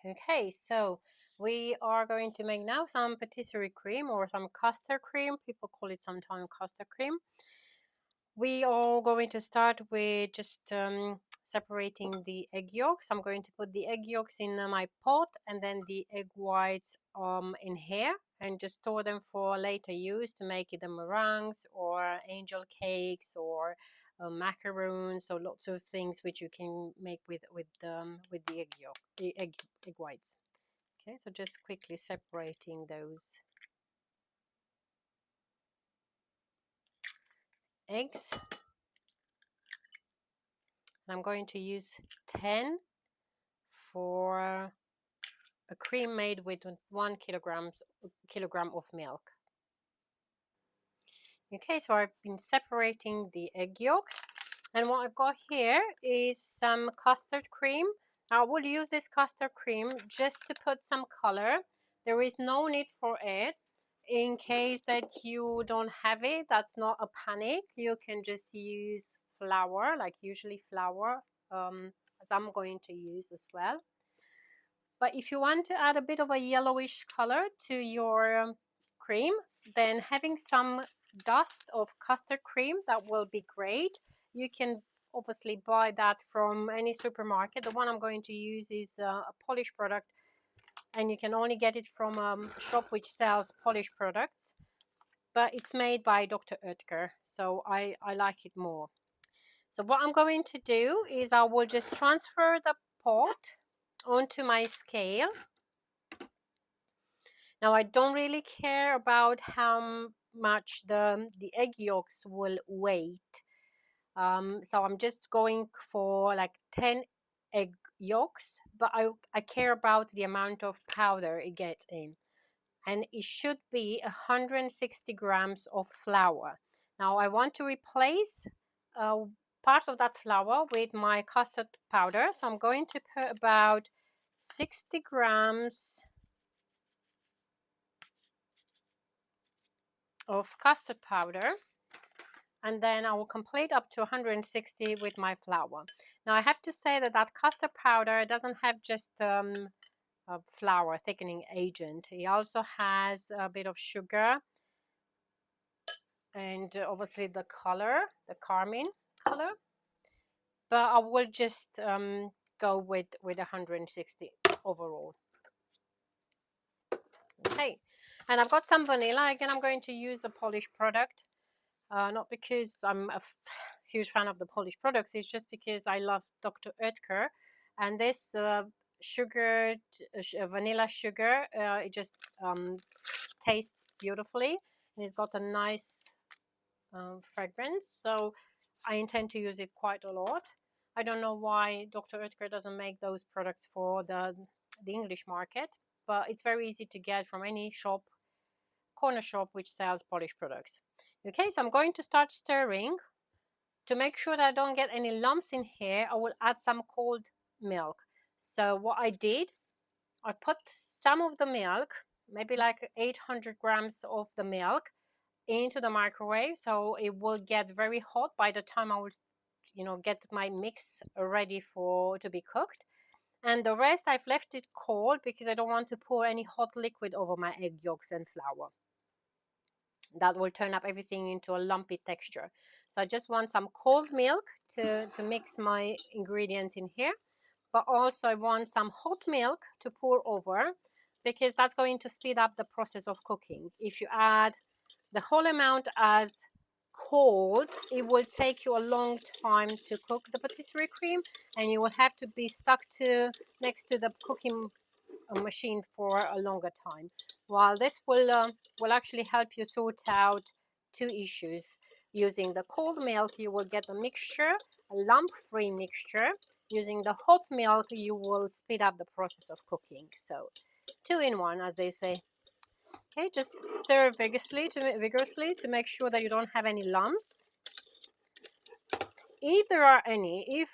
Okay, so we are going to make now some patisserie cream or some custard cream. People call it sometimes custard cream. We are going to start with just separating the egg yolks. I'm going to put the egg yolks in my pot and then the egg whites in here and just store them for later use to make either meringues or angel cakes or macaroons, so lots of things which you can make with the egg yolk, the egg whites. Okay, so just quickly separating those eggs. And I'm going to use 10 for a cream made with 1 kilogram of milk. Okay, so I've been separating the egg yolks, and what I've got here is some custard cream. I will use this custard cream just to put some color. There is no need for it. In case that you don't have it, that's not a panic. You can just use flour, like usually flour, as I'm going to use as well. But if you want to add a bit of a yellowish color to your cream, then having some dust of custard cream, that will be great. You can obviously buy that from any supermarket. The one I'm going to use is a Polish product, and you can only get it from a shop which sells Polish products. But it's made by Dr. Oetker, so I like it more. So what I'm going to do is I will just transfer the pot onto my scale. Now I don't really care about how much the egg yolks will weight. So I'm just going for like 10 egg yolks, but I care about the amount of powder it gets in. And it should be 160 grams of flour. Now I want to replace part of that flour with my custard powder. So I'm going to put about 60 grams of custard powder, and then I will complete up to 160 with my flour. Now I have to say that that custard powder doesn't have just a flour thickening agent. It also has a bit of sugar and obviously the color, the carmine color. But I will just go with 160 overall. Okay, and I've got some vanilla. Again, I'm going to use a Polish product. Not because I'm a huge fan of the Polish products, it's just because I love Dr. Oetker. And this sugared vanilla sugar, it just tastes beautifully. And it's got a nice fragrance. So I intend to use it quite a lot. I don't know why Dr. Oetker doesn't make those products for the English market, but it's very easy to get from any shop, corner shop which sells Polish products. Okay, so I'm going to start stirring. To make sure that I don't get any lumps in here, I will add some cold milk. So what I did, I put some of the milk, maybe like 800 grams of the milk, into the microwave, so it will get very hot by the time I will get my mix ready to be cooked. And the rest I've left it cold because I don't want to pour any hot liquid over my egg yolks and flour. That will turn up everything into a lumpy texture. So I just want some cold milk to mix my ingredients in here, but also I want some hot milk to pour over because that's going to speed up the process of cooking. If you add the whole amount as cold, it will take you a long time to cook the patisserie cream, and you will have to be stuck next to the cooking machine for a longer time. While this will actually help you sort out two issues. Using the cold milk, you will get a mixture, a lump-free mixture. Using the hot milk, you will speed up the process of cooking. So, two in one, as they say. Okay, just stir vigorously to make sure that you don't have any lumps. If there are any, if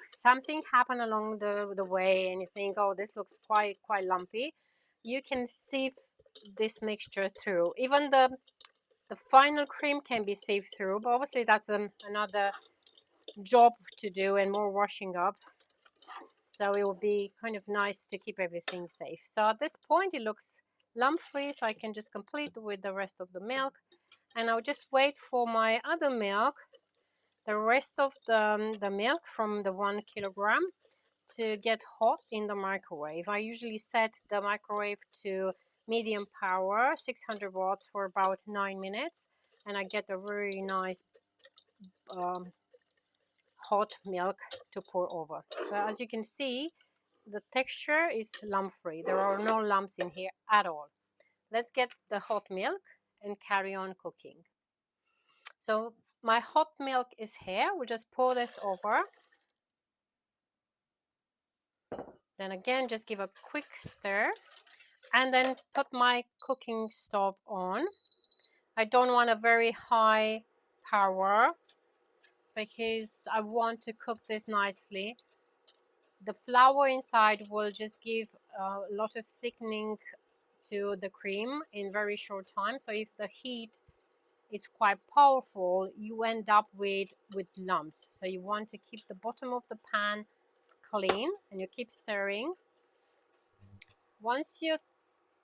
something happened along the way and you think, oh, this looks quite lumpy, you can sieve this mixture through. Even the final cream can be sieved through, but obviously that's another job to do and more washing up. So it will be kind of nice to keep everything safe. So at this point it looks lump free, so I can just complete with the rest of the milk, and I'll just wait for my other milk, the rest of the milk from the 1 kilogram, to get hot in the microwave. I usually set the microwave to medium power, 600 watts, for about 9 minutes, and I get a very nice hot milk to pour over. But as you can see, the texture is lump free. There are no lumps in here at all. Let's get the hot milk and carry on cooking. So my hot milk is here. We'll just pour this over. Then again, just give a quick stir and then put my cooking stove on. I don't want a very high power because I want to cook this nicely. The flour inside will just give a lot of thickening to the cream in very short time. So if the heat is quite powerful, you end up with lumps. So you want to keep the bottom of the pan clean, and you keep stirring. Once you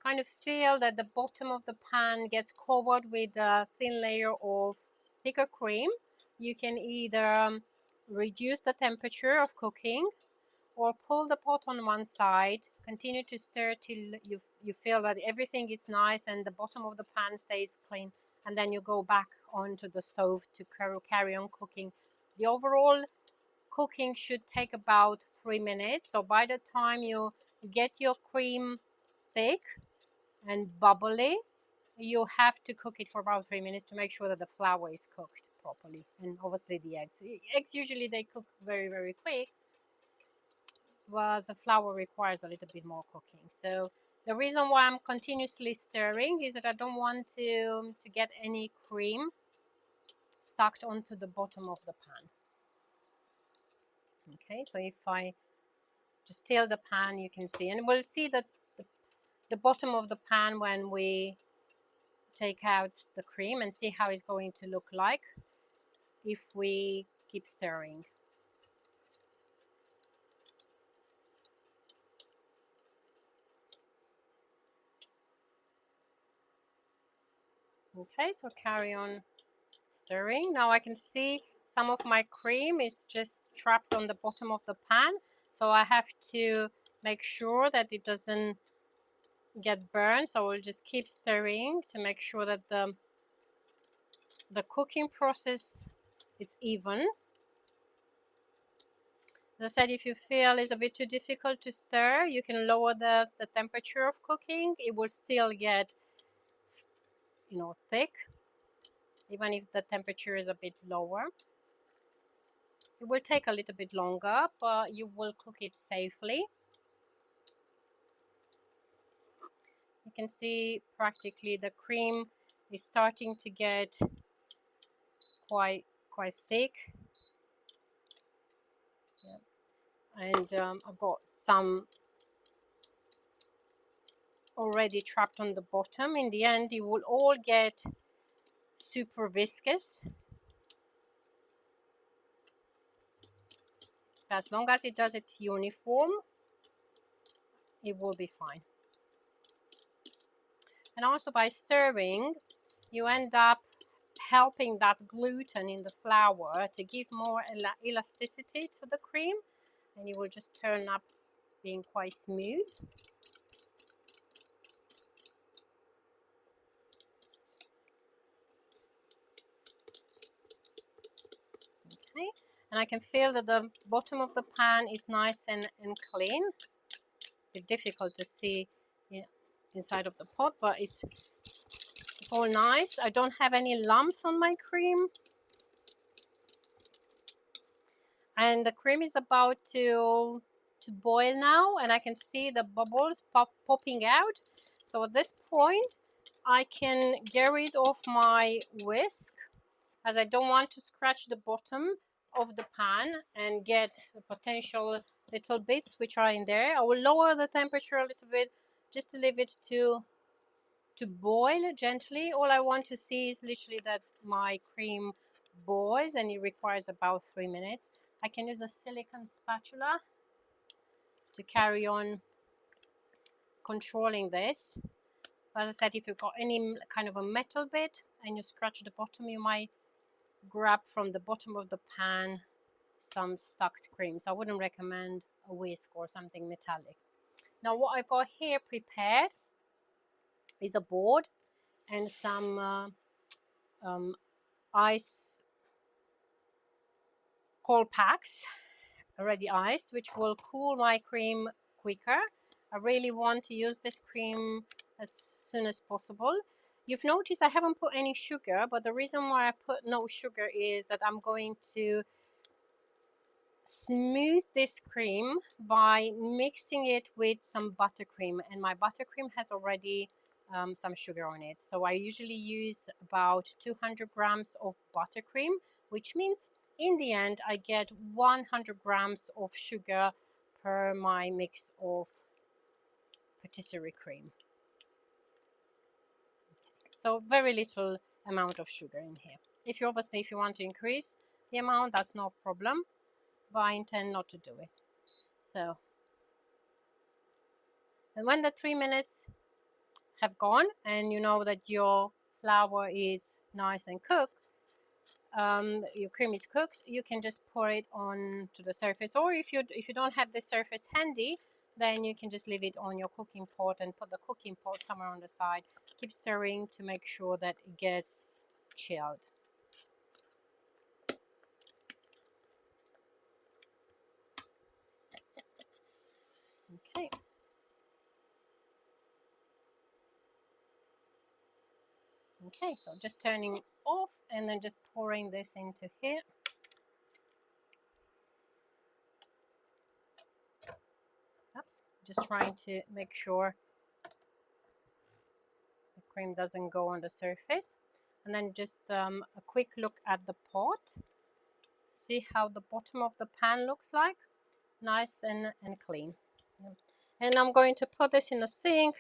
kind of feel that the bottom of the pan gets covered with a thin layer of thicker cream, you can either reduce the temperature of cooking or pull the pot on one side, continue to stir till you feel that everything is nice and the bottom of the pan stays clean, and then you go back onto the stove to carry on cooking. The overall cooking should take about 3 minutes. So by the time you get your cream thick and bubbly, you have to cook it for about 3 minutes to make sure that the flour is cooked properly, and obviously the eggs. Eggs usually they cook very, very quick, but the flour requires a little bit more cooking. So the reason why I'm continuously stirring is that I don't want to get any cream stuck onto the bottom of the pan. Okay, so if I just tilt the pan, you can see, and we'll see that the bottom of the pan when we take out the cream, and see how it's going to look like if we keep stirring. Okay, so carry on stirring. Now I can see some of my cream is just trapped on the bottom of the pan, so I have to make sure that it doesn't get burned. So we'll just keep stirring to make sure that the cooking process is even. As I said, if you feel it's a bit too difficult to stir, you can lower the temperature of cooking. It will still get, thick, even if the temperature is a bit lower. It will take a little bit longer, but you will cook it safely. You can see practically the cream is starting to get quite thick. Yeah. And I've got some already trapped on the bottom. In the end, it will all get super viscous. As long as it does it uniform, it will be fine. And also by stirring, you end up helping that gluten in the flour to give more elasticity to the cream, and it will just turn up being quite smooth. Okay, and I can feel that the bottom of the pan is nice and clean. It's difficult to see inside of the pot, but it's all nice. I don't have any lumps on my cream. And the cream is about to boil now, and I can see the bubbles popping out. So at this point, I can get rid of my whisk, as I don't want to scratch the bottom of the pan and get the potential little bits which are in there. I will lower the temperature a little bit just to leave it to boil gently. All I want to see is literally that my cream boils, and it requires about 3 minutes. I can use a silicone spatula to carry on controlling this. As I said, if you've got any kind of a metal bit and you scratch the bottom, you might grab from the bottom of the pan some stuck cream. So I wouldn't recommend a whisk or something metallic. Now what I've got here prepared is a board and some ice cold packs already iced, which will cool my cream quicker. I really want to use this cream as soon as possible. You've noticed I haven't put any sugar, but the reason why I put no sugar is that I'm going to smooth this cream by mixing it with some buttercream, and my buttercream has already some sugar on it. So I usually use about 200 grams of buttercream, which means in the end I get 100 grams of sugar per my mix of patisserie cream. So very little amount of sugar in here. If you want to increase the amount, that's no problem, but I intend not to do it. So, and when the 3 minutes have gone and you know that your flour is nice and cooked, your cream is cooked, you can just pour it on to the surface. Or if you don't have the surface handy, then you can just leave it on your cooking pot and put the cooking pot somewhere on the side. Keep stirring to make sure that it gets chilled. Okay. Okay, so just turning off and then just pouring this into here. Oops, just trying to make sure the cream doesn't go on the surface. And then just a quick look at the pot. See how the bottom of the pan looks like? Nice and clean. And I'm going to put this in the sink,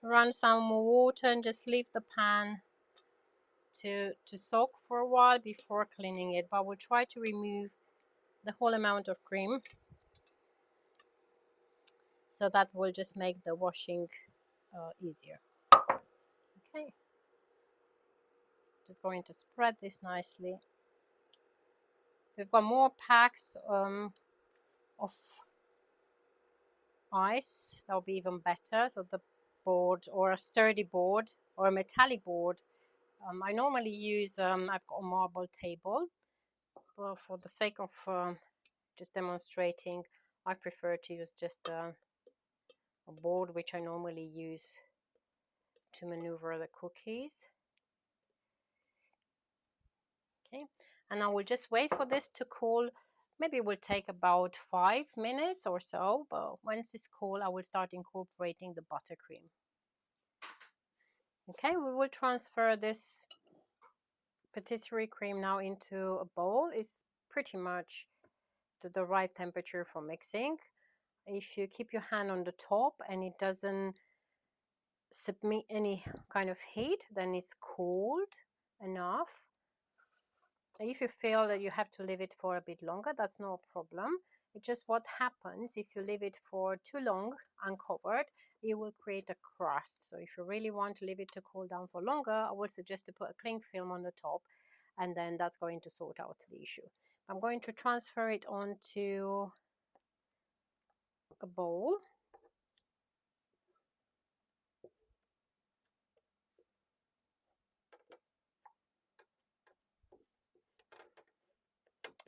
run some water and just leave the pan to soak for a while before cleaning it. But we'll try to remove the whole amount of cream, so that will just make the washing easier. Okay, just going to spread this nicely. We've got more packs of ice. That'll be even better. So the board, or a sturdy board or a metallic board. I normally use, I've got a marble table, but for the sake of just demonstrating, I prefer to use just a board which I normally use to maneuver the cookies. Okay, and I will just wait for this to cool. Maybe it will take about 5 minutes or so, but once it's cool, I will start incorporating the buttercream. Okay, we will transfer this patisserie cream now into a bowl. It's pretty much the right temperature for mixing. If you keep your hand on the top and it doesn't submit any kind of heat, then it's cold enough. If you feel that you have to leave it for a bit longer, that's no problem. It's just what happens if you leave it for too long uncovered, it will create a crust. So if you really want to leave it to cool down for longer, I would suggest to put a cling film on the top, and then that's going to sort out the issue. I'm going to transfer it onto a bowl.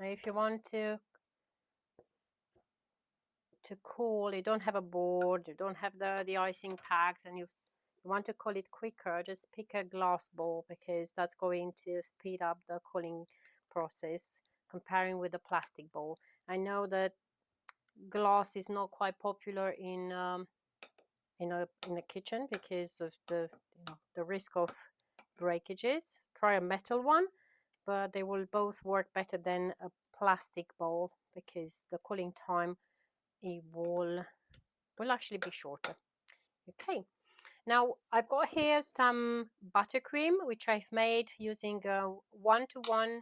If you want to cool, you don't have a board, you don't have the icing packs, and you want to cool it quicker, just pick a glass bowl, because that's going to speed up the cooling process comparing with a plastic bowl. I know that glass is not quite popular in the kitchen because of the risk of breakages. Try a metal one, but they will both work better than a plastic bowl, because the cooling time it will actually be shorter. Okay, now I've got here some buttercream which I've made using a 1-to-1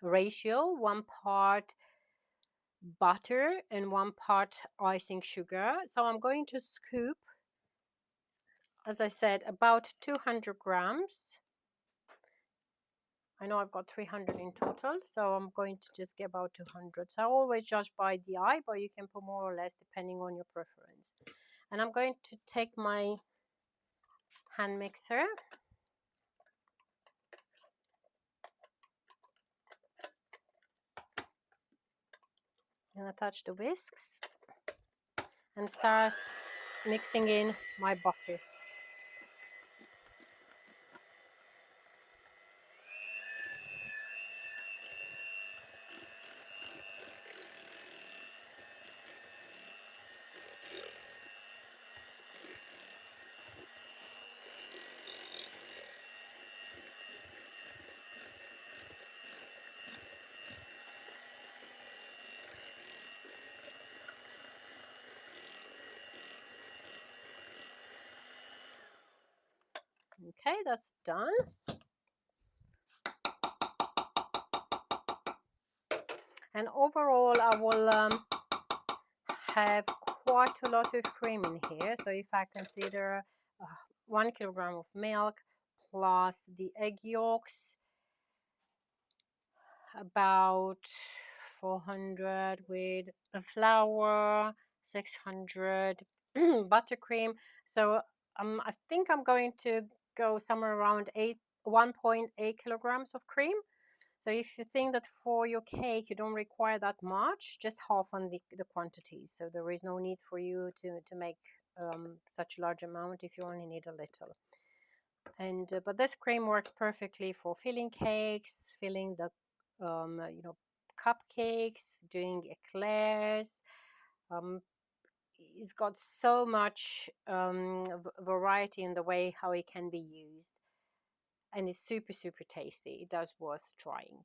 ratio, 1 part butter and 1 part icing sugar. So I'm going to scoop, as I said, about 200 grams. I know I've got 300 in total, so I'm going to just get about 200. So I always judge by the eye, but you can put more or less depending on your preference. And I'm going to take my hand mixer and attach the whisks and start mixing in my butter. Okay, that's done. And overall, I will have quite a lot of cream in here. So if I consider 1 kilogram of milk plus the egg yolks, about 400 with the flour, 600 buttercream. So I think I'm going to go somewhere around 1.8 kilograms of cream. So if you think that for your cake you don't require that much, just half on the quantities. So there is no need for you to make such a large amount if you only need a little. And but this cream works perfectly for filling cakes, filling the cupcakes, doing eclairs. It's got so much variety in the way how it can be used, and it's super tasty. It does worth trying.